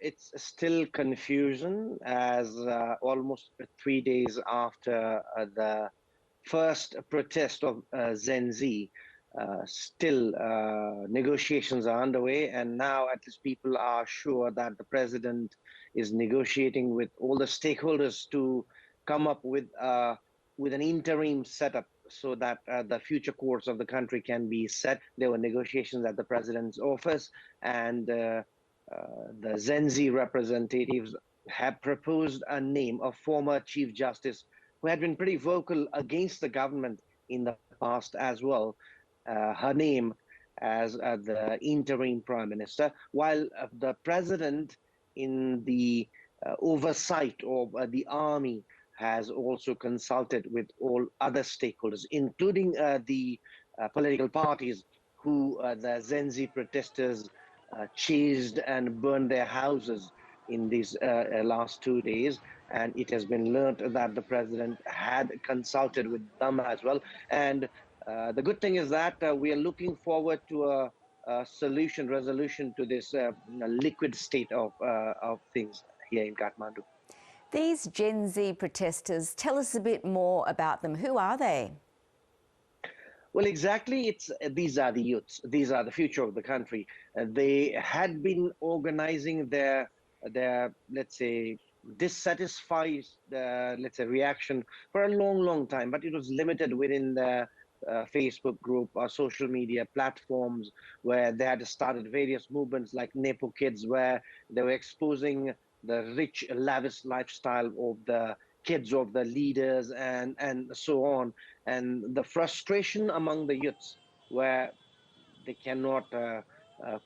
it's still confusion as almost 3 days after the first protest of Gen Z, still negotiations are underway, and now at least people are sure that the president is negotiating with all the stakeholders to come up with an interim setup so that the future course of the country can be set. There were negotiations at the president's office, and the Gen Z representatives have proposed a name of former Chief Justice who had been pretty vocal against the government in the past as well. Her name as the interim prime minister, while the president in the oversight of the army has also consulted with all other stakeholders, including the political parties who the Gen Z protesters chased and burned their houses in these last 2 days. And it has been learned that the president had consulted with them as well. And the good thing is that we are looking forward to a resolution to this liquid state of things here in Kathmandu. These Gen Z protesters, tell us a bit more about them. Who are they? Well, exactly. These are the youths. These are the future of the country. They had been organizing their let's say dissatisfied let's say reaction for a long time, but it was limited within the Facebook group or social media platforms, where they had started various movements like Nepo Kids, where they were exposing the rich, lavish lifestyle of the kids of the leaders and so on. And the frustration among the youths, where they cannot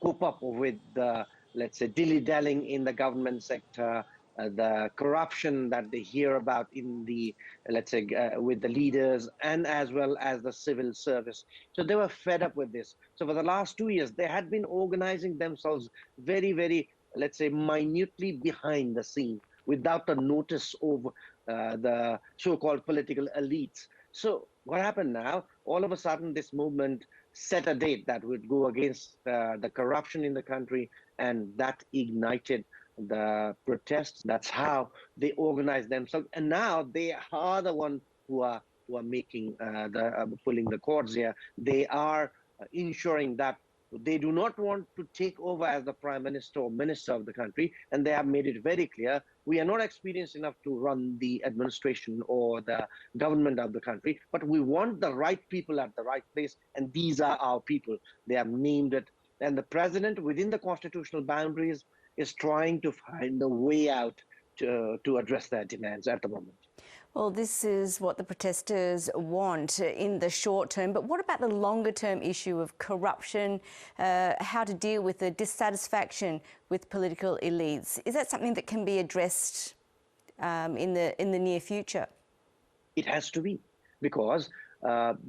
cope up with the, let's say, dilly-dallying in the government sector, the corruption that they hear about in the, let's say, with the leaders and as well as the civil service. So they were fed up with this. So for the last 2 years, they had been organizing themselves very, let's say, minutely behind the scene without the notice of the so-called political elites. So what happened now? All of a sudden, this movement set a date that would go against the corruption in the country, and that ignited the protests. That's how they organized themselves, and now they are the one who are making pulling the cords here. They are ensuring that they do not want to take over as the prime minister or minister of the country, and they have made it very clear, we are not experienced enough to run the administration or the government of the country, but we want the right people at the right place, and these are our people. They have named it, and the president, within the constitutional boundaries, is trying to find a way out to address their demands at the moment. Well, this is what the protesters want in the short term, but what about the longer term issue of corruption, how to deal with the dissatisfaction with political elites? Is that something that can be addressed in the near future? It has to be, because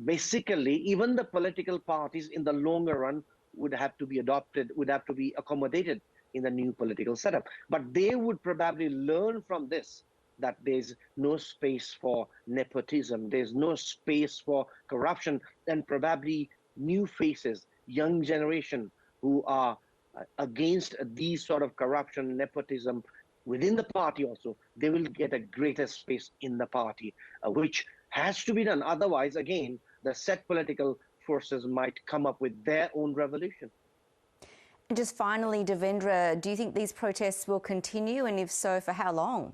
basically even the political parties in the longer run would have to be accommodated in the new political setup. But they would probably learn from this that there's no space for nepotism, there's no space for corruption, and probably new faces, young generation who are against these sort of corruption, nepotism within the party also, they will get a greater space in the party, which has to be done. Otherwise, again, the set political forces might come up with their own revolution. And just finally, Devendra, do you think these protests will continue, and if so, for how long?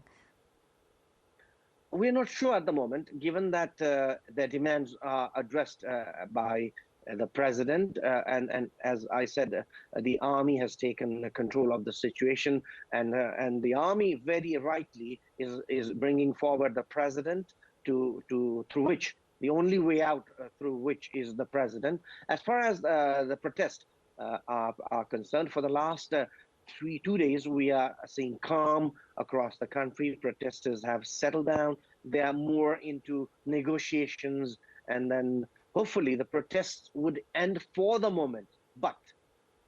We're not sure at the moment, given that their demands are addressed by the president. And as I said, the army has taken control of the situation. And the army very rightly is bringing forward the president through which, the only way out through which is the president. As far as the protests are concerned, for the last 2 days, we are seeing calm across the country. Protesters have settled down. They are more into negotiations, and then hopefully the protests would end for the moment. But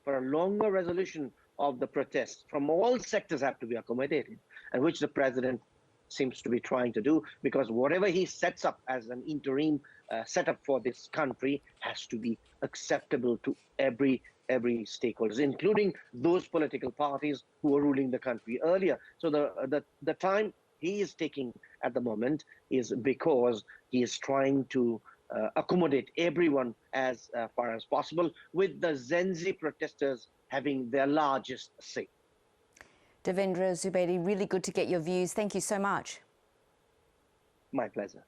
for a longer resolution of the protests from all sectors have to be accommodated, and which the president seems to be trying to do, because whatever he sets up as an interim setup for this country has to be acceptable to every every stakeholders, including those political parties who were ruling the country earlier. So the time he is taking at the moment is because he is trying to accommodate everyone as far as possible, with the Gen Z protesters having their largest say. Devendra Subedi, really good to get your views. Thank you so much. My pleasure.